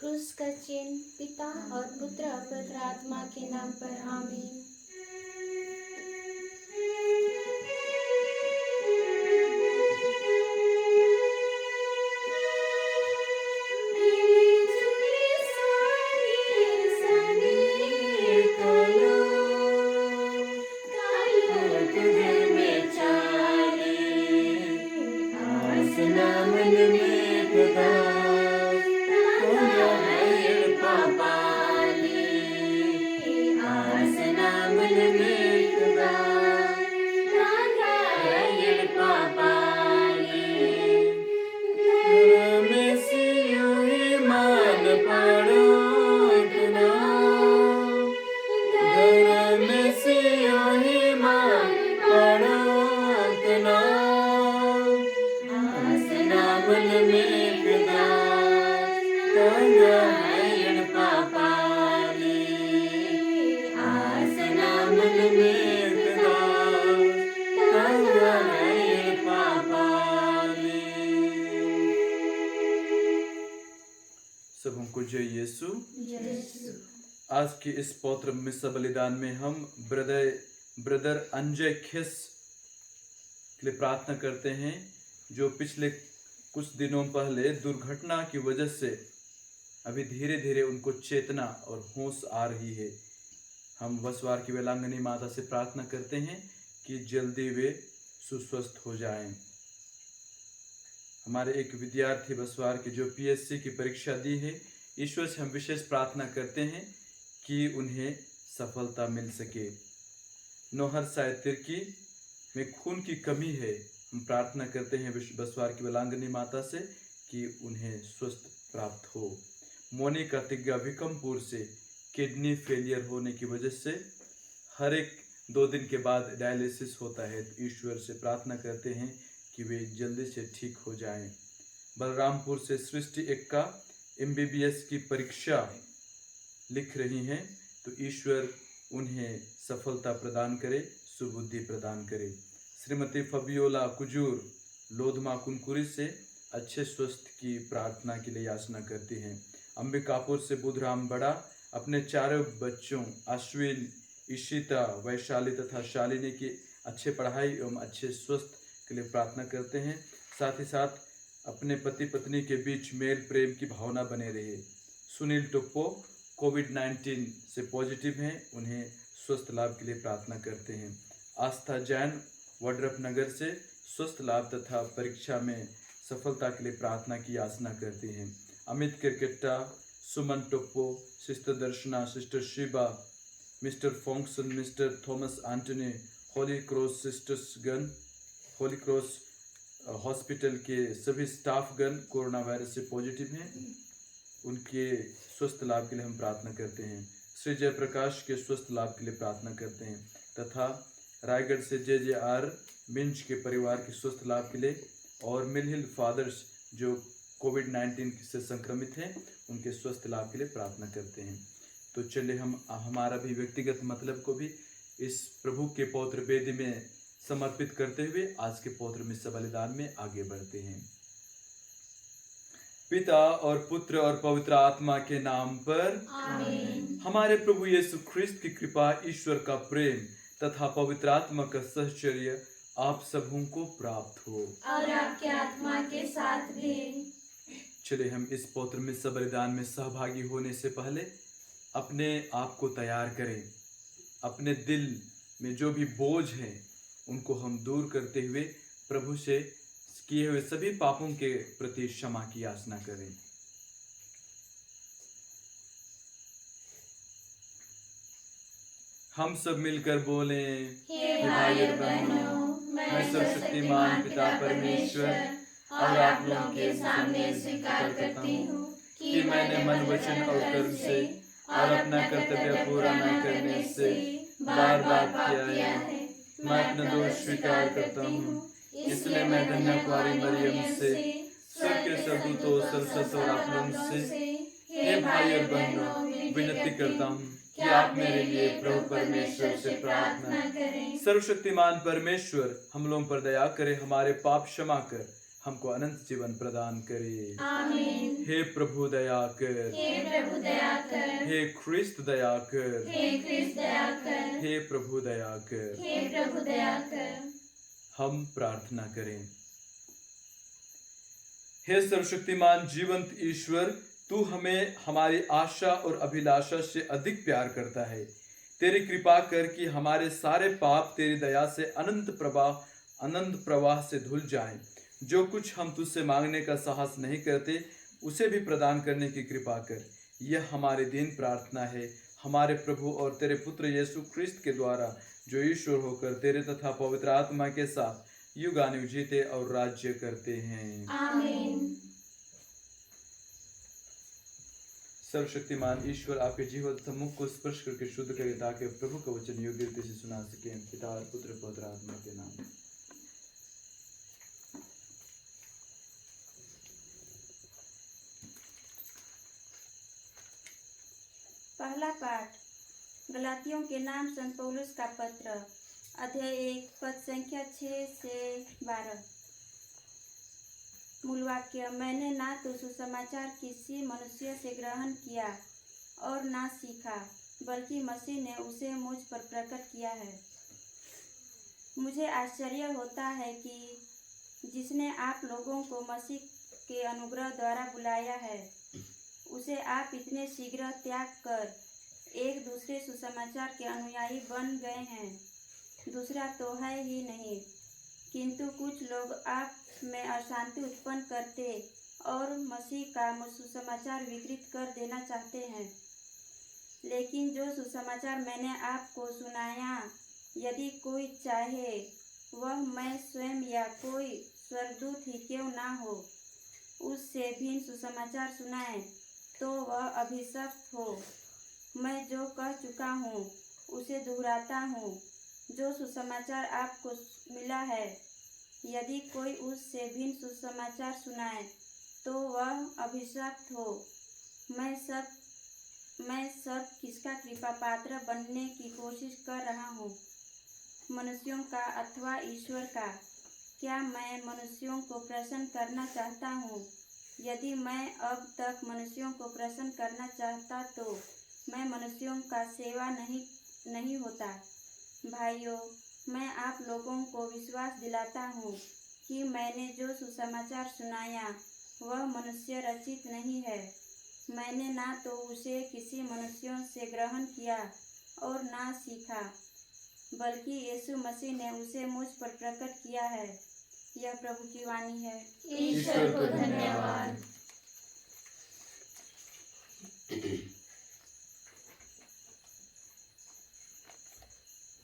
क्रूस का चिन्ह, पिता और पुत्र और पवित्र आत्मा के नाम पर आमीन। सबको जय यीशु। आज के इस पौत्र मिस्सा बलिदान में हम ब्रदर अंजय खिस के लिए प्रार्थना करते हैं, जो पिछले कुछ दिनों पहले दुर्घटना की वजह से अभी धीरे धीरे उनको चेतना और होश आ रही है। हम बसवार की वेलांगनी माता से प्रार्थना करते हैं कि जल्दी वे सुस्वस्थ हो जाएं। हमारे एक विद्यार्थी बसवार की जो पीएससी की परीक्षा दी है, ईश्वर से हम विशेष प्रार्थना करते हैं कि उन्हें सफलता मिल सके। नौहर साय तिर्की में खून की कमी है, हम प्रार्थना करते हैं बसवार की वेलांगनी माता से कि उन्हें स्वस्थ प्राप्त हो। मोनिका तिग्गा विकमपुर से किडनी फेलियर होने की वजह से हर एक 2 दिन के बाद डायलिसिस होता है, तो ईश्वर से प्रार्थना करते हैं कि वे जल्दी से ठीक हो जाएं। बलरामपुर से सृष्टि एक्का MBBS की परीक्षा लिख रही हैं, तो ईश्वर उन्हें सफलता प्रदान करे, सुबुद्धि प्रदान करे। श्रीमती फबियोला कुजूर लोधमा कुनकुरी से अच्छे स्वास्थ्य की प्रार्थना के लिए याचना करती हैं। अंबिकापुर से बुधराम बड़ा अपने 4 बच्चों अश्विन, इशिता, वैशाली तथा शालिनी की अच्छे पढ़ाई एवं अच्छे स्वास्थ्य के लिए प्रार्थना करते हैं। साथ ही साथ अपने पति पत्नी के बीच मेल प्रेम की भावना बने रहे। सुनील टोप्पो कोविड-19 से पॉजिटिव हैं, उन्हें स्वस्थ लाभ के लिए प्रार्थना करते हैं। आस्था जैन वड्रप नगर से स्वस्थ लाभ तथा परीक्षा में सफलता के लिए प्रार्थना की याचना करती हैं। Amit Kerketta, Suman Toppo, sister Darshana, sister Shiba, mister Phongson, mister Thomas Antony, Holy Cross sisters गन, होली क्रॉस हॉस्पिटल के सभी स्टाफगण कोरोना वायरस से पॉजिटिव हैं, उनके स्वस्थ लाभ के लिए हम प्रार्थना करते हैं। श्री जयप्रकाश के स्वस्थ लाभ के लिए प्रार्थना करते हैं तथा रायगढ़ से JJR मिंज के परिवार के स्वस्थ लाभ के लिए और मिल हिल फादर्स जो कोविड-19 से संक्रमित हैं, उनके स्वस्थ लाभ के लिए प्रार्थना करते हैं। तो चलिए हम हमारा भी व्यक्तिगत मतलब को भी इस प्रभु के पौत्र वेदी में समर्पित करते हुए आज के पौत्र मिस्सा बलिदान में आगे बढ़ते हैं। पिता और पुत्र और पवित्र आत्मा के नाम पर आमीन। हमारे प्रभु यीशु ख्रिस्त की कृपा, ईश्वर का प्रेम तथा पवित्र आत्मा का सहचर्य आप सबों को प्राप्त हो और आपके आत्मा के साथ भी। चलिए हम इस पौत्र मिस्सा बलिदान में सहभागी होने से पहले अपने आप को तैयार करें। अपने दिल में जो भी बोझ है उनको हम दूर करते हुए प्रभु से किए हुए सभी पापों के प्रति क्षमा की याचना करें। हम सब मिलकर बोले, हे भाई और बहनों, मैं सर्वशक्तिमान पिता परमेश्वर और आप लोगों के सामने स्वीकार करती हूँ कि मैंने मन, वचन और कर्म से और अपना कर्तव्य पूरा न करने से बार बार किया है। मैं अपना दोष स्वीकार करता हूँ, इसलिए मैं कन्या कुमारी मरियम से, स्वर्ग के स्वर्गदूतों, सर्वसत और आप लोगों से, हे भाई और बहनों, विनती करता हूँ कि आप मेरे लिए प्रभु परमेश्वर से प्रार्थना करें। सर्वशक्तिमान परमेश्वर हम लोगों पर दया करे, हमारे पाप क्षमा कर हमको अनंत जीवन प्रदान करे। आमीन। हे प्रभु दया कर, हे प्रभु दया कर, हे ख्रिस्त दया कर, हे ख्रिस्त दया कर, हे प्रभु दया कर। हे प्रभु दया कर। हम प्रार्थना करें। हे सर्वशक्तिमान जीवंत ईश्वर, तू हमें हमारी आशा और अभिलाषा से अधिक प्यार करता है। तेरी कृपा कर कि हमारे सारे पाप तेरी दया से अनंत प्रवाह से धुल जाएं। जो कुछ हम तुझसे मांगने का साहस नहीं करते, उसे भी प्रदान करने की कृपा कर। यह हमारी दीन प्रार्थना है हमारे प्रभु और तेरे पुत्र यीशु ख्रिस्त के द्वारा, जो ईश्वर होकर तेरे तथा पवित्र आत्मा के साथ युगानुयुग जीते और राज्य करते हैं। आमीन। सर्वशक्तिमान ईश्वर आपके जीवन तथा मुख को स्पर्श करके शुद्ध करे, ताकि प्रभु का वचन योग्य रीति से सुना सके। पिता और पुत्र पवित्र आत्मा के नाम में। पहला पाठ गलातियों के नाम संत पौलुस का पत्र, अध्याय 1 पद संख्या 6 से 12। मूल वाक्य, मैंने ना तो सुसमाचार किसी मनुष्य से ग्रहण किया और ना सीखा, बल्कि मसीह ने उसे मुझ पर प्रकट किया है। मुझे आश्चर्य होता है कि जिसने आप लोगों को मसीह के अनुग्रह द्वारा बुलाया है, उसे आप इतने शीघ्र त्याग कर एक दूसरे सुसमाचार के अनुयायी बन गए हैं। दूसरा तो है ही नहीं, किंतु कुछ लोग आप में अशांति उत्पन्न करते और मसीह का सुसमाचार विकृत कर देना चाहते हैं। लेकिन जो सुसमाचार मैंने आपको सुनाया, यदि कोई चाहे वह मैं स्वयं या कोई स्वर्गदूत ही क्यों ना हो, उससे भिन्न सुसमाचार सुनाए, तो वह अभिशप्त हो। मैं जो कह चुका हूँ उसे दोहराता हूँ, जो सुसमाचार आपको मिला है, यदि कोई उससे भिन्न सुसमाचार सुनाए, तो वह अभिशप्त हो। मैं सब किसका कृपा पात्र बनने की कोशिश कर रहा हूँ, मनुष्यों का अथवा ईश्वर का? क्या मैं मनुष्यों को प्रसन्न करना चाहता हूँ? यदि मैं अब तक मनुष्यों को प्रसन्न करना चाहता, तो मैं मनुष्यों का सेवा नहीं होता। भाइयों, मैं आप लोगों को विश्वास दिलाता हूँ कि मैंने जो सुसमाचार सुनाया वह मनुष्य रचित नहीं है। मैंने ना तो उसे किसी मनुष्यों से ग्रहण किया और ना सीखा, बल्कि यीशु मसीह ने उसे मुझ पर प्रकट किया है। यह प्रभु की वाणी है। ईश्वर को धन्यवाद।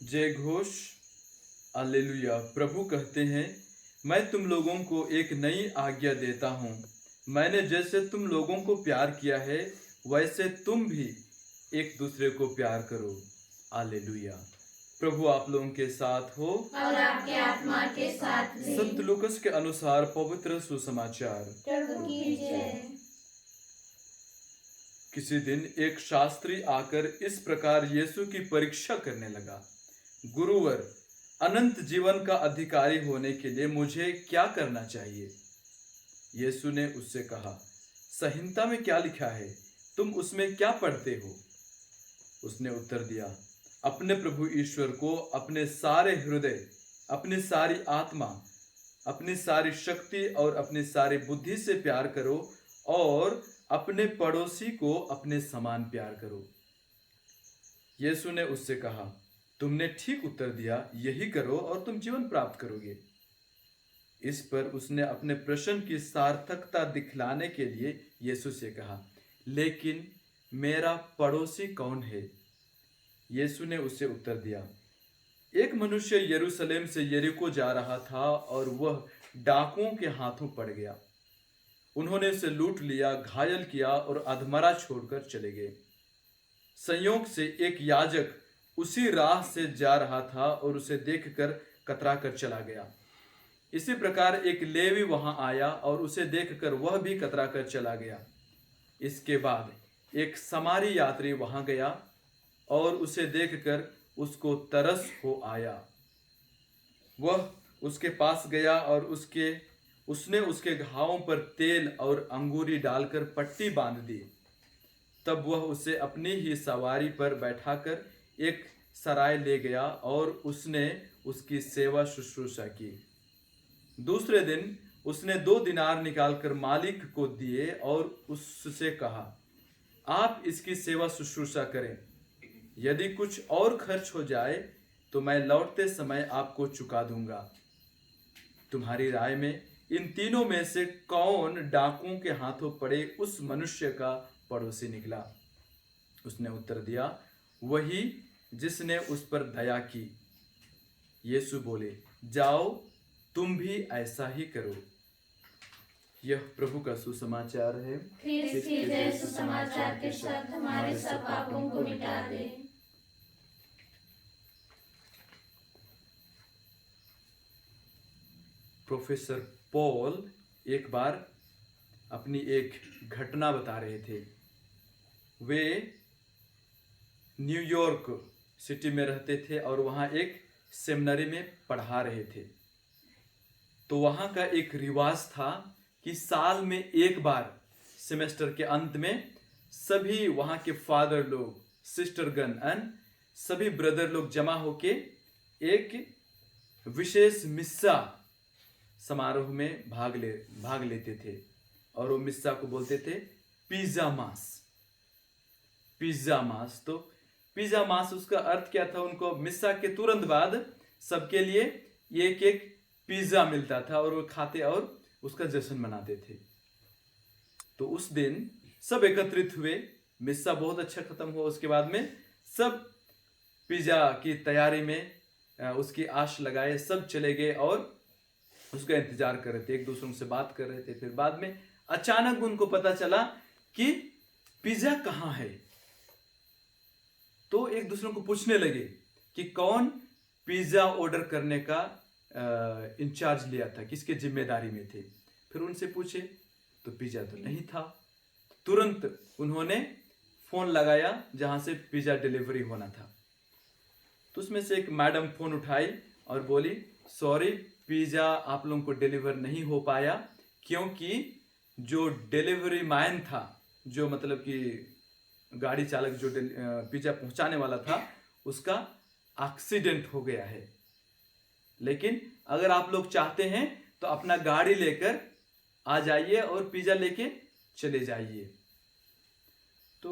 जय घोष, हालेलुया। प्रभु कहते हैं, मैं तुम लोगों को एक नई आज्ञा देता हूँ। मैंने जैसे तुम लोगों को प्यार किया है, वैसे तुम भी एक दूसरे को प्यार करो। हालेलुया। प्रभु आप लोगों के साथ हो और आपके आत्मा के साथ भी। संत लूकस के अनुसार पवित्र सुसमाचार। प्रभु की जय। किसी दिन एक शास्त्री आकर इस प्रकार यीशु की परीक्षा करने लगा, गुरुवर, अनंत जीवन का अधिकारी होने के लिए मुझे क्या करना चाहिए? यीशु ने उससे कहा, संहिता में क्या लिखा है, तुम उसमें क्या पढ़ते हो? उसने उत्तर दिया, अपने प्रभु ईश्वर को अपने सारे हृदय, अपनी सारी आत्मा, अपनी सारी शक्ति और अपनी सारी बुद्धि से प्यार करो, और अपने पड़ोसी को अपने समान प्यार करो। यीशु ने उससे कहा, तुमने ठीक उत्तर दिया, यही करो और तुम जीवन प्राप्त करोगे। इस पर उसने अपने प्रश्न की सार्थकता दिखलाने के लिए यीशु से कहा, लेकिन मेरा पड़ोसी कौन है? यीशु ने उससे उत्तर दिया, एक मनुष्य यरूशलेम से यरीको जा रहा था और वह डाकुओं के हाथों पड़ गया। उन्होंने उसे लूट लिया, घायल किया और अधमरा छोड़कर चले गए। संयोग से एक याजक उसी राह से जा रहा था और उसे देखकर कतरा कर चला गया। इसी प्रकार एक लेवी वहां आया और उसे देखकर वह भी कतरा कर चला गया। इसके बाद एक समारी यात्री वहां गया और उसे देखकर उसको तरस हो आया। वह उसके पास गया और उसने उसके घावों पर तेल और अंगूरी डालकर पट्टी बांध दी। तब वह उसे अपनी ही सवारी पर बैठाकर एक सराय ले गया और उसने उसकी सेवा शुश्रूषा की। दूसरे दिन उसने 2 दिनार निकालकर मालिक को दिए और उससे कहा, आप इसकी सेवा शुश्रूषा करें। यदि कुछ और खर्च हो जाए तो मैं लौटते समय आपको चुका दूंगा। तुम्हारी राय में इन तीनों में से कौन डाकुओं के हाथों पड़े उस मनुष्य का पड़ोसी निकला? उसने उत्तर दिया, वही जिसने उस पर दया की। यीशु बोले, जाओ तुम भी ऐसा ही करो। यह प्रभु का सुसमाचार है। ख्रिस्त की जय। सुसमाचार के शब्द हमारे सब पापों को मिटा दे। प्रोफेसर पॉल एक बार अपनी एक घटना बता रहे थे। वे न्यूयॉर्क सिटी में रहते थे और वहाँ एक सेमिनरी में पढ़ा रहे थे। तो वहाँ का एक रिवाज था कि साल में एक बार सेमेस्टर के अंत में सभी वहाँ के फादर लोग, सिस्टरगण एंड सभी ब्रदर लोग जमा होके एक विशेष मिस्सा समारोह में भाग लेते थे और वो मिस्सा को बोलते थे पिज्जा मास। पिज्जा मास, तो पिज्जा मास उसका अर्थ क्या था? उनको मिस्सा के तुरंत बाद सबके लिए एक एक पिज्जा मिलता था और वो खाते और उसका जश्न मनाते थे। तो उस दिन सब एकत्रित हुए, मिस्सा बहुत अच्छा खत्म हुआ। उसके बाद में सब पिज्जा की तैयारी में उसकी आश लगाए, सब चले गए और उसका इंतजार कर रहे थे, एक दूसरों से बात कर रहे थे। फिर बाद में अचानक उनको पता चला कि पिज्जा कहाँ है। तो एक दूसरों को पूछने लगे कि कौन पिज्जा ऑर्डर करने का इंचार्ज लिया था, किसके जिम्मेदारी में थे। फिर उनसे पूछे तो पिज्जा तो नहीं था। तुरंत उन्होंने फोन लगाया जहां से पिज्जा डिलीवरी होना था। तो उसमें से एक मैडम फोन उठाई और बोली, सॉरी, पिज्जा आप लोगों को डिलीवर नहीं हो पाया क्योंकि जो डिलीवरी मैन था, जो मतलब कि गाड़ी चालक जो पिज्जा पहुंचाने वाला था, उसका एक्सीडेंट हो गया है। लेकिन अगर आप लोग चाहते हैं तो अपना गाड़ी लेकर आ जाइए और पिज्जा लेके चले जाइए। तो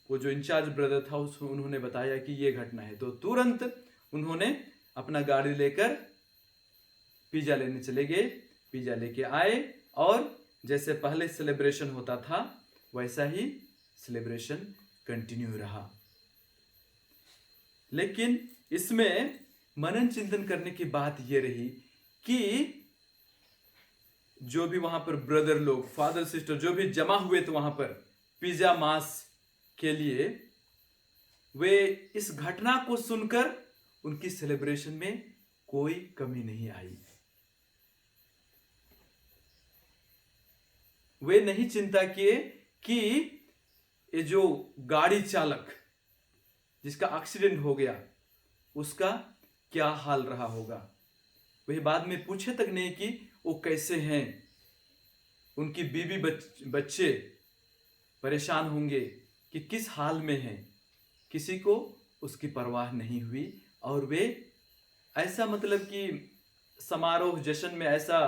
वो जो इंचार्ज ब्रदर था उन्होंने बताया कि ये घटना है। तो तुरंत उन्होंने अपना गाड़ी लेकर पिज्जा लेने चले गए, पिज्जा लेके आए और जैसे पहले सेलिब्रेशन होता था वैसा ही सेलिब्रेशन कंटिन्यू रहा। लेकिन इसमें मनन चिंतन करने की बात यह रही कि जो भी वहां पर ब्रदर लोग, फादर सिस्टर जो भी जमा हुए थे वहां पर पिज्जा मास के लिए, वे इस घटना को सुनकर उनकी सेलिब्रेशन में कोई कमी नहीं आई। वे नहीं चिंता किए कि ये जो गाड़ी चालक जिसका एक्सीडेंट हो गया उसका क्या हाल रहा होगा। वे बाद में पूछे तक नहीं कि वो कैसे हैं, उनकी बीवी बच्चे परेशान होंगे कि किस हाल में हैं। किसी को उसकी परवाह नहीं हुई और वे ऐसा मतलब कि समारोह जश्न में ऐसा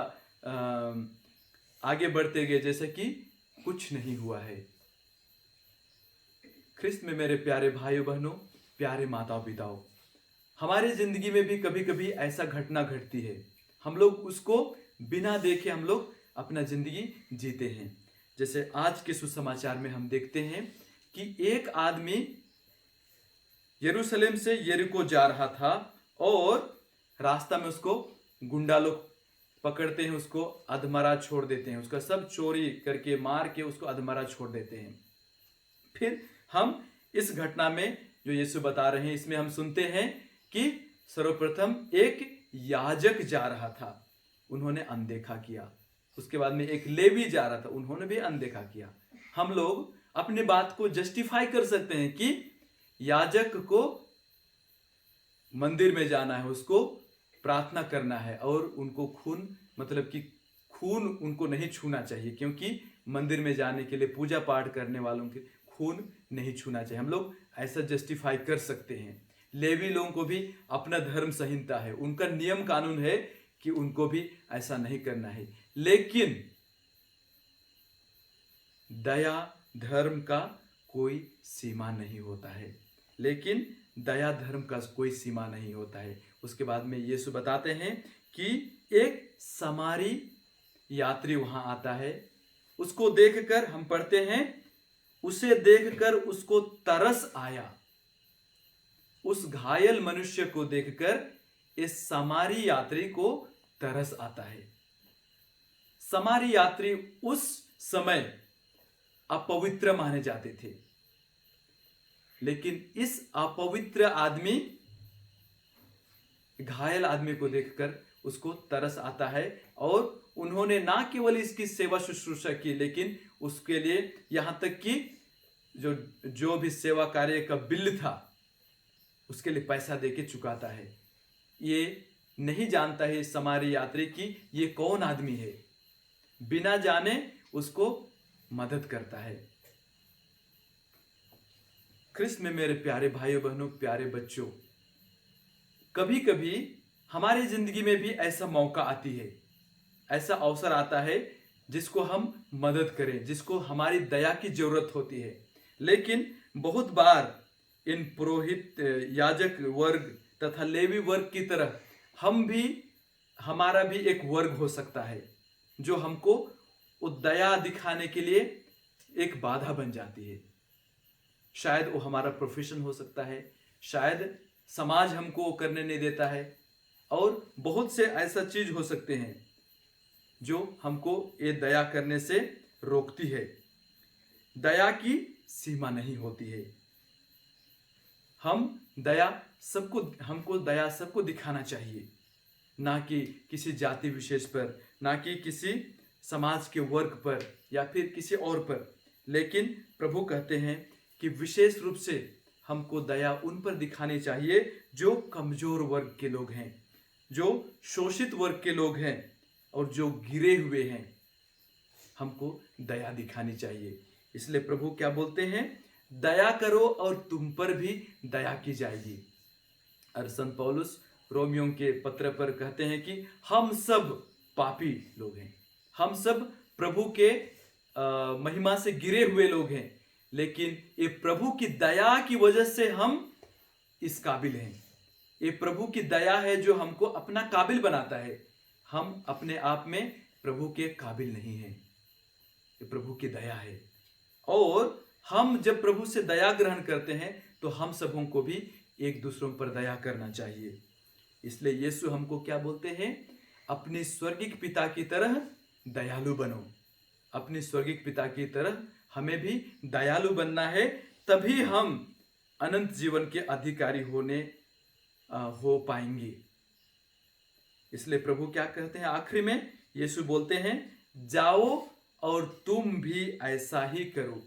आगे बढ़ते गए जैसे कि कुछ नहीं हुआ है। ख्रिस्त में मेरे प्यारे भाइयों बहनों, प्यारे माताओं पिताओं, हमारे जिंदगी में भी कभी कभी ऐसा घटना घटती है, हम लोग उसको बिना देखे हम लोग अपना जिंदगी जीते हैं। जैसे आज के सुसमाचार में हम देखते हैं कि एक आदमी यरूशलेम से यरीको जा रहा था और रास्ता में उसको गुंडा लोग पकड़ते हैं, उसको अधमरा छोड़ देते हैं, उसका सब चोरी करके मार के उसको अधमरा छोड़ देते हैं। फिर हम इस घटना में जो यीशु बता रहे हैं इसमें हम सुनते हैं कि सर्वप्रथम एक याजक जा रहा था, उन्होंने अनदेखा किया। उसके बाद में एक लेवी जा रहा था, उन्होंने भी अनदेखा किया। हम लोग अपने बात को जस्टिफाई कर सकते हैं कि याजक को मंदिर में जाना है, उसको प्रार्थना करना है और उनको खून मतलब कि खून उनको नहीं छूना चाहिए, क्योंकि मंदिर में जाने के लिए पूजा पाठ करने वालों के खून नहीं छूना चाहिए। हम लोग ऐसा जस्टिफाई कर सकते हैं। लेवी लोगों को भी अपना धर्म संहिता है, उनका नियम कानून है कि उनको भी ऐसा नहीं करना है। लेकिन दया धर्म का कोई सीमा नहीं होता है, लेकिन दया धर्म का कोई सीमा नहीं होता है। उसके बाद में यीशु बताते हैं कि एक समारी यात्री वहां आता है, उसको देखकर हम पढ़ते हैं, उसे देखकर उसको तरस आया। उस घायल मनुष्य को देखकर इस समारी यात्री को तरस आता है। समारी यात्री उस समय अपवित्र माने जाते थे, लेकिन इस अपवित्र आदमी, घायल आदमी को देखकर उसको तरस आता है, और उन्होंने ना केवल इसकी सेवा शुश्रूषा की, लेकिन उसके लिए यहां तक कि जो भी सेवा कार्य का बिल था उसके लिए पैसा देके चुकाता है। ये नहीं जानता है समारी यात्री की ये कौन आदमी है, बिना जाने उसको मदद करता है। कृष्ण में मेरे प्यारे भाइयों बहनों, प्यारे बच्चों, कभी कभी हमारी जिंदगी में भी ऐसा मौका आती है, ऐसा अवसर आता है जिसको हम मदद करें, जिसको हमारी दया की जरूरत होती है। लेकिन बहुत बार इन पुरोहित, याजक वर्ग तथा लेवी वर्ग की तरह हमारा भी एक वर्ग हो सकता है जो हमको दया दिखाने के लिए एक बाधा बन जाती है। शायद वो हमारा प्रोफेशन हो सकता है, शायद समाज हमको वो करने नहीं देता है, और बहुत से ऐसा चीज हो सकते हैं जो हमको ये दया करने से रोकती है। दया की सीमा नहीं होती है। हमको दया सबको दिखाना चाहिए, ना कि किसी जाति विशेष पर, ना कि किसी समाज के वर्ग पर या फिर किसी और पर। लेकिन प्रभु कहते हैं कि विशेष रूप से हमको दया उन पर दिखानी चाहिए जो कमजोर वर्ग के लोग हैं, जो शोषित वर्ग के लोग हैं और जो गिरे हुए हैं। हमको दया दिखानी चाहिए। इसलिए प्रभु क्या बोलते हैं, दया करो और तुम पर भी दया की जाएगी। और संत पौलुस रोमियों के पत्र पर कहते हैं कि हम सब पापी लोग हैं, हम सब प्रभु के महिमा से गिरे हुए लोग हैं, लेकिन ये प्रभु की दया की वजह से हम इस काबिल हैं। ये प्रभु की दया है जो हमको अपना काबिल बनाता है। हम अपने आप में प्रभु के काबिल नहीं हैं, ये प्रभु की दया है। और हम जब प्रभु से दया ग्रहण करते हैं तो हम सबों को भी एक दूसरों पर दया करना चाहिए। इसलिए यीशु हमको क्या बोलते हैं, अपने स्वर्गिक पिता की तरह दयालु बनो। अपने स्वर्गिक पिता की तरह हमें भी दयालु बनना है, तभी हम अनंत जीवन के अधिकारी हो पाएंगे। इसलिए प्रभु क्या कहते हैं, आखिरी में यीशु बोलते हैं, जाओ और तुम भी ऐसा ही करो।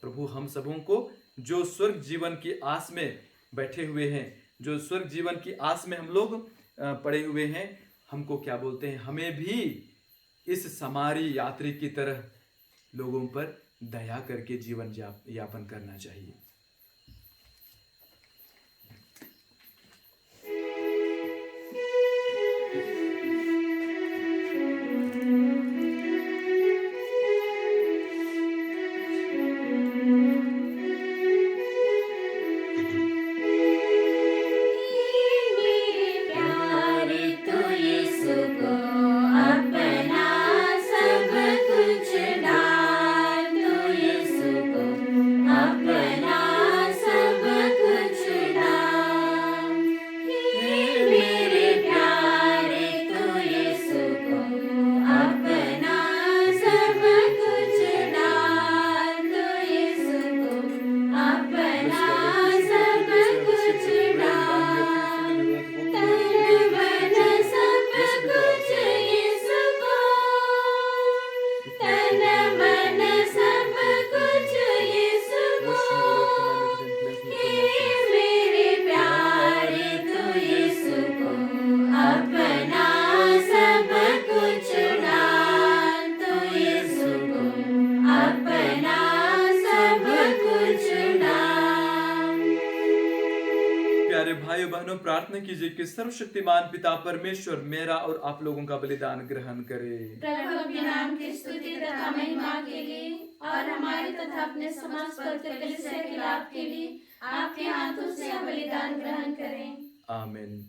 प्रभु हम सबों को जो स्वर्ग जीवन की आस में बैठे हुए हैं, जो स्वर्ग जीवन की आस में हम लोग पड़े हुए हैं, हमको क्या बोलते हैं, हमें भी इस समारी यात्री की तरह लोगों पर दया करके जीवन यापन करना चाहिए। अपना भाइयों बहनों, प्रार्थना कीजिए कि सर्वशक्तिमान पिता परमेश्वर मेरा और आप लोगों का बलिदान ग्रहण करे। प्रभु के नाम की स्तुति तथा महिमा के लिए और हमारे तथा अपने समस्त पवित्र कलीसिया के लाभ के लिए आपके हाथों से हम बलिदान ग्रहण करें। आमीन।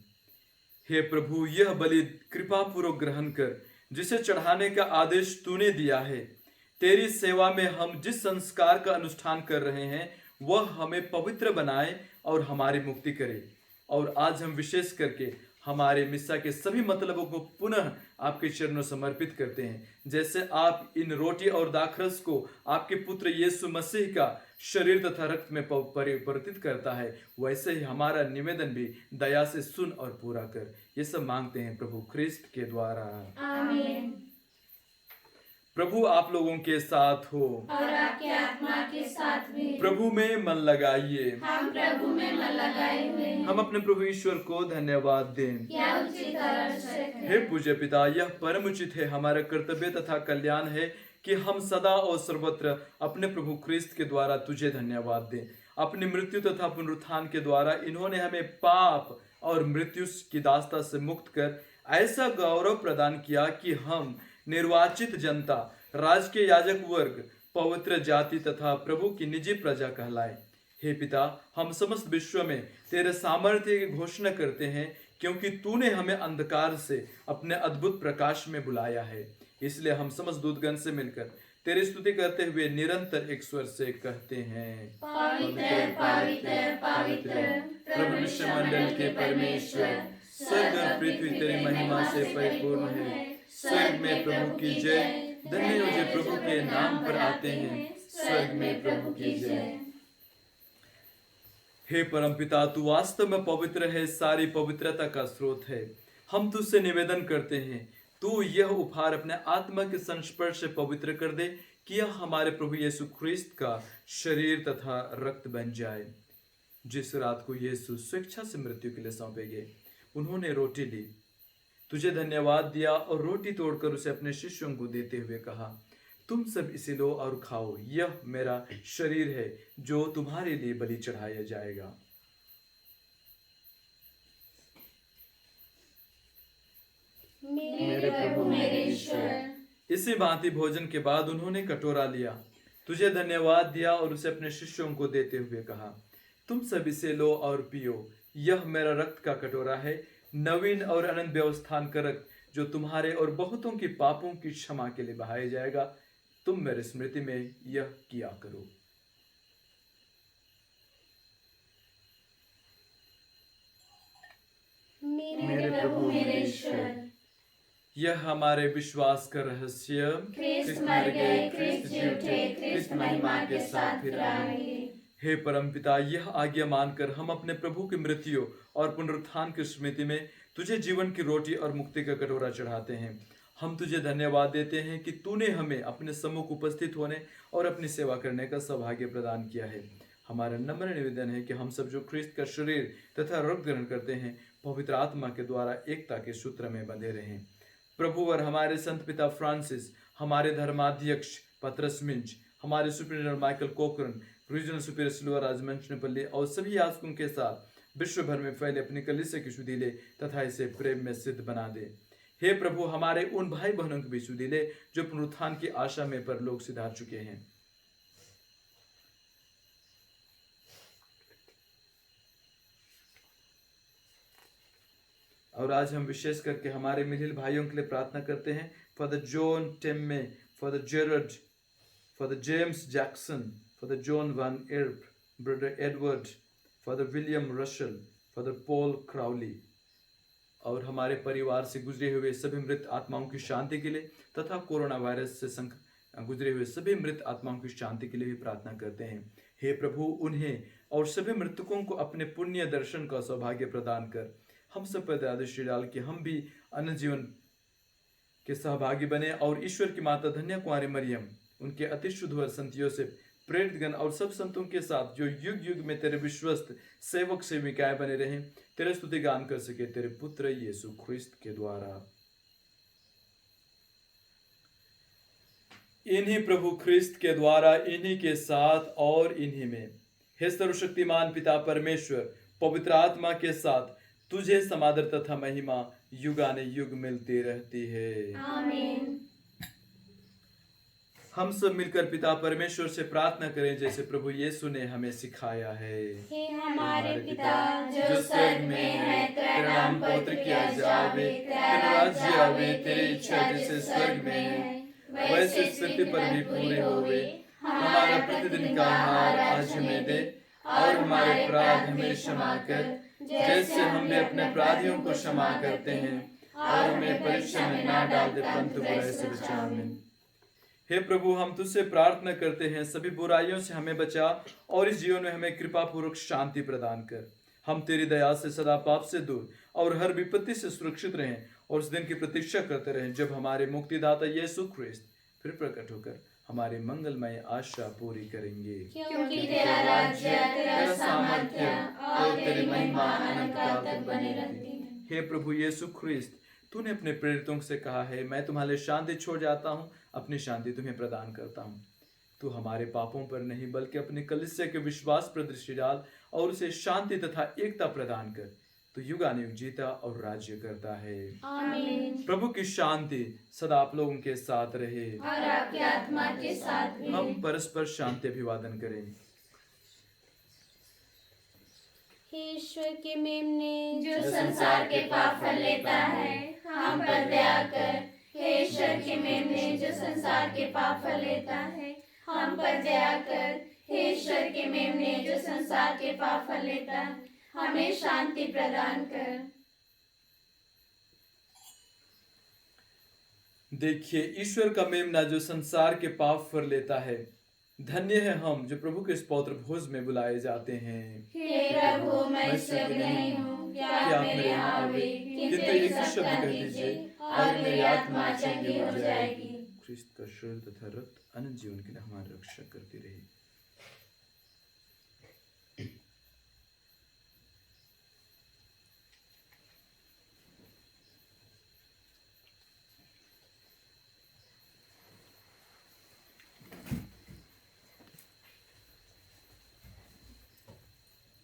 हे प्रभु, यह बलि कृपा पूर्वक ग्रहण कर जिसे चढ़ाने का आदेश तूने दिया है। तेरी सेवा में हम जिस संस्कार का अनुष्ठान कर रहे हैं वह हमें पवित्र बनाए और हमारी मुक्ति करे। और आज हम विशेष करके हमारे मिस्सा के सभी मतलबों को पुनः आपके चरणों समर्पित करते हैं। जैसे आप इन रोटी और दाखरस को आपके पुत्र यीशु मसीह का शरीर तथा रक्त में परिवर्तित करता है, वैसे ही हमारा निवेदन भी दया से सुन और पूरा कर। ये सब मांगते हैं प्रभु ख्रिस्त के द्वारा। आमीन। प्रभु आप लोगों के साथ हो और आपके आत्मा के साथ भी। प्रभु में मन लगाइए। हम प्रभु में मन लगाए हुए हैं। हम अपने प्रभु ईश्वर को धन्यवाद दें। क्या उचित और आवश्यक है। हे पूज्य पिता, यह परम उचित है, हमारा कर्तव्य तथा कल्याण है कि हम सदा और सर्वत्र अपने प्रभु ख्रिस्त के द्वारा तुझे धन्यवाद दें। अपनी मृत्यु तथा पुनरुत्थान के द्वारा इन्होंने हमें पाप और मृत्यु की दास्ता से मुक्त कर ऐसा गौरव प्रदान किया कि हम निर्वाचित जनता, राज के याजक वर्ग, पवित्र जाति तथा प्रभु की निजी प्रजा कहलाए। हे पिता, हम समस्त विश्व में तेरे सामर्थ्य की घोषणा करते हैं, क्योंकि तूने हमें अंधकार से अपने अद्भुत प्रकाश में बुलाया है। इसलिए हम समस्त दूतगण से मिलकर तेरी स्तुति करते हुए निरंतर एक स्वर से कहते हैं, पवित्र पवित्र पवित्र प्रभु विश्वमंडल के परमेश्वर, स्वर्ग और पृथ्वी तेरी महिमा से परिपूर्ण है। स्वर्ग में प्रभु की जय। धन्य हो जो प्रभु के नाम पर आते हैं। स्वर्ग में प्रभु की जय। हे परमपिता, तू वास्तव में पवित्र है, सारी पवित्रता का स्रोत है। हम तुझसे निवेदन करते हैं, तू यह उपहार अपने आत्मा के संस्पर्श से पवित्र कर दे कि यह हमारे प्रभु यीशु ख्रिस्त का शरीर तथा रक्त बन जाए। जिस रात को यीशु स्वेच्छा से मृत्यु के लिए सौंपे गए, उन्होंने रोटी ली, तुझे धन्यवाद दिया और रोटी तोड़कर उसे अपने शिष्यों को देते हुए कहा, तुम सब इसे लो और खाओ, यह मेरा शरीर है जो तुम्हारे लिए बलि चढ़ाया जाएगा। मेरे प्रभु मेरे ईश्वर। इसी भांति भोजन के बाद उन्होंने कटोरा लिया, तुझे धन्यवाद दिया और उसे अपने शिष्यों को देते हुए कहा, तुम सब इसे लो और पियो, यह मेरा रक्त का कटोरा है, नवीन और अनंत व्यवस्थान का रक्त, जो तुम्हारे और बहुतों की पापों की क्षमा के लिए बहाया जाएगा। तुम मेरे स्मृति में यह किया करो। मेरे प्रभु मेरे ईश्वर। यह हमारे विश्वास का रहस्य, ख्रिस्त मर गए, ख्रिस्त जी उठे, ख्रिस्त महिमा के साथ फिर आएंगे। हे परमपिता, यह आज्ञा मानकर हम अपने प्रभु की मृत्यु और पुनरुत्थान की स्मृति में तुझे जीवन की रोटी और मुक्ति का कटोरा चढ़ाते हैं। हम तुझे धन्यवाद देते हैं कि तूने हमें अपने सम्मुख उपस्थित होने और अपनी सेवा करने का सौभाग्य प्रदान किया है। हमारा नम्र निवेदन है कि हम सब जो ख्रिस्त का शरीर तथा रक्त ग्रहण करते हैं, पवित्र आत्मा के द्वारा एकता के सूत्र में बंधे रहें। प्रभु और हमारे संत पिता फ्रांसिस, हमारे धर्माध्यक्ष पतरस मिंच, हमारे superintendent Michael Cochran, regional superior Silva Rajmanchanpalli और सभी याजकों के साथ विश्व भर में फैले अपनी कलीसिया की सुधि ले तथा इसे प्रेम में सिद्ध बना दे। हे प्रभु, हमारे उन भाई बहनों की भी सुधि ले जो पुनरुत्थान की आशा में परलोक सिधार चुके हैं। और आज हम विशेष करके हमारे मिलिल भाइयों के लिए प्रार्थना करते हैं। For the John Temme, for the Jared, for the James Jackson, for the John Van Erp, brother Edward, for the William Russell, for the Paul Crowley, और हमारे परिवार से गुजरे हुए सभी मृत आत्माओं की शांति के लिए तथा कोरोना वायरस से गुजरे हुए सभी मृत आत्माओं की शांति के लिए भी प्रार्थना करते हैं। हे प्रभु, उन्हें और सभी मृतकों को अपने पुण्य दर्शन का सौभाग्य प्रदान कर हम सब पर दयादृष्टि डाल के हम भी अनंत जीवन के सहभागी बने और ईश्वर की माता धन्य कुंवारी मरियम, उनके अति शुद्ध व संतियों से प्रेरितगण और सब संतों के साथ जो युग युग में तेरे विश्वस्त सेवक सेविकाएं बने रहें, तेरे स्तुति गान कर सके तेरे पुत्र यीशु ख्रिस्त के द्वारा। इन्हीं प्रभु ख्रिस्त के द्वारा, इन्हीं के साथ और इन्हीं में, हे सर्वशक्तिमान पिता परमेश्वर, पवित्र आत्मा के साथ तुझे समादर तथा महिमा युगाने युग मिलती रहती है। आमीन। हम सब मिलकर पिता परमेश्वर से प्रार्थना करें जैसे प्रभु यीशु ने हमें सिखाया है। हे हमारे पिता जो स्वर्ग में है, तेरा नाम पवित्र किया जावे, तेरा राज्य आवे, तेरी इच्छा जैसे स्वर्ग में है वैसे इस पृथ्वी पर भी पूरी होवे। हमारा प्रतिदिन का आहार आज हमें दे, और हमारे अपराध हमें क्षमा कर जैसे हम भी अपने अपराधियों को क्षमा करते हैं, और हमें परीक्षा में ना डाल दे परंतु बुराई से बचा। आमीन। हे प्रभु, हम तुझसे प्रार्थना करते हैं, सभी बुराइयों से हमें बचा और इस जीवन में हमें कृपा पूर्वक शांति प्रदान कर। हम तेरी दया से सदा पाप से दूर और हर विपत्ति से सुरक्षित रहें, और उस दिन की प्रतीक्षा करते रहें जब हमारे मुक्तिदाता यीशु ख्रिस्त फिर प्रकट होकर हमारी मंगलमय आशा पूरी करेंगे। क्योंकि तेरा राज्य, तेरा सामर्थ्य और तेरी महिमा अनंत काल तक बनी रहती है। हे प्रभु यीशु ख्रिस्त, तूने अपने प्रेरितों से कहा है, मैं तुम्हारे लिए शांति छोड़ जाता हूँ, अपनी शांति तुम्हें प्रदान करता हूँ। तू हमारे पापों पर नहीं बल्कि अपने कलीसिया के विश्वास पर दृष्टि डाल और उसे शांति तथा एकता प्रदान कर। तू युगानुयुग जीता और राज्य करता है। आमीन। प्रभु की शांति सदा आप लोगों के साथ रहे और आपकी आत्मा के साथ भी। हम परस्पर शांति अभिवादन करें। हे ईश्वर के मेमने जो संसार के पाप हर लेता है, हम पर दया कर। हे ईश्वर के मेमने जो संसार के पाप हर लेता है, हम पर दया कर। हे ईश्वर के मेमने जो संसार के पाप हर लेता है, हमें शांति प्रदान कर। देखिए, ईश्वर का मेमना जो संसार के पाप फर लेता है। धन्य है हम जो प्रभु के इस पवित्र भोज में बुलाए जाते हैं। हे प्रभु, मैं इस योग्य नहीं हूँ कि आप मेरे यहाँ आवे, किंतु एक शब्द कह दीजिए और मेरी आत्मा चंगी हो जाएगी। ख्रिस्त का शरीर तथा रक्त अनंत जीवन के लिए हमारी रक्षा करती रही।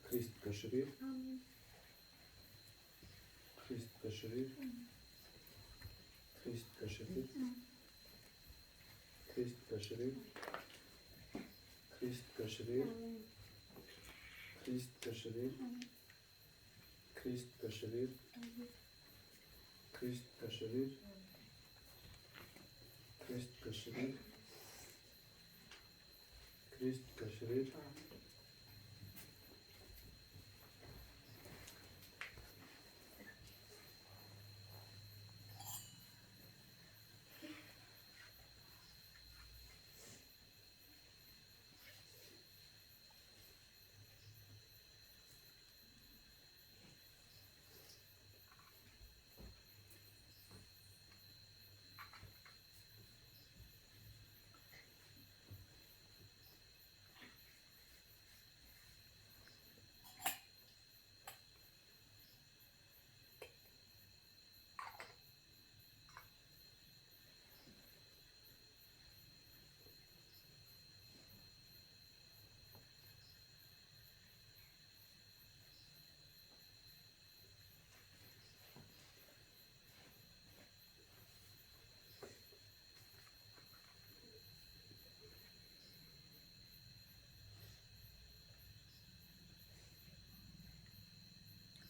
ख्रिस्त का शरीर, ख्रिस्त का शरीर, ख्रिस्त का शरीर, ख्रिस्त का शरीर, ख्रिस्त का शरीर, ख्रिस्त का शरीर, ख्रिस्त का शरीर, ख्रिस्त का शरीर, ख्रिस्त का शरीर, ख्रिस्त का शरीर,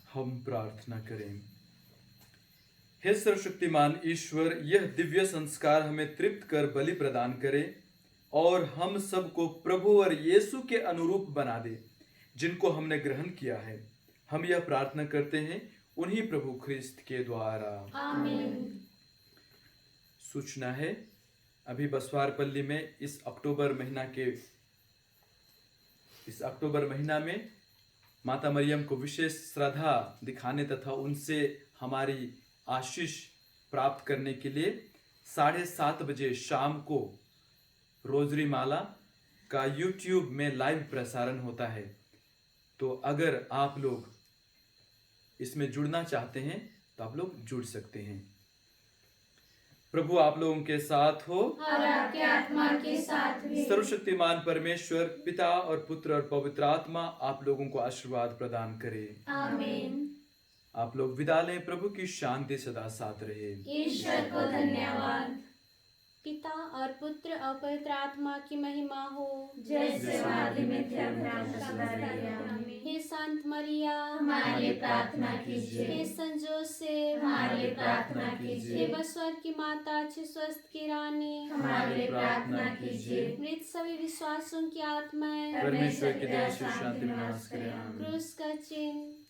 हम प्रार्थना करें। हे सर्वशक्तिमान ईश्वर, यह दिव्य संस्कार हमें तृप्त कर बलि प्रदान करे और हम सबको प्रभु और यीशु के अनुरूप बना दे जिनको हमने ग्रहण किया है। हम यह प्रार्थना करते हैं उन्हीं प्रभु ख्रिस्त के द्वारा। आमीन। सूचना है, अभी बसवारपल्ली में इस अक्टूबर महीना में माता मरियम को विशेष श्रद्धा दिखाने तथा उनसे हमारी आशीष प्राप्त करने के लिए 7:30 बजे शाम को रोजरी माला का YouTube में लाइव प्रसारण होता है। तो अगर आप लोग इसमें जुड़ना चाहते हैं तो आप लोग जुड़ सकते हैं। प्रभु आप लोगों के साथ हो। और आपके आत्मा के साथ भी। सर्वशक्तिमान परमेश्वर पिता और पुत्र और पवित्र आत्मा आप लोगों को आशीर्वाद प्रदान करे। आमीन। आप लोग विदा लें। प्रभु की शांति सदा साथ रहे। ईश्वर को धन्यवाद। पिता और पुत्र और पवित्र आत्मा की महिमा हो, जैसे आदि में थे अब सदा रहे। हे संत मरिया हमारे लिए प्रार्थना कीजिए। हे संत जोसेफ हमारे लिए प्रार्थना कीजिए। हे बसवर की माता अच्छे स्वस्थ की रानी हमारे लिए प्रार्थना कीजिए। मृत सभी विश्वासों की आत्माएं परमेश्वर की दया से शांति में नाश करे। आमीन। क्रूस का चिन्ह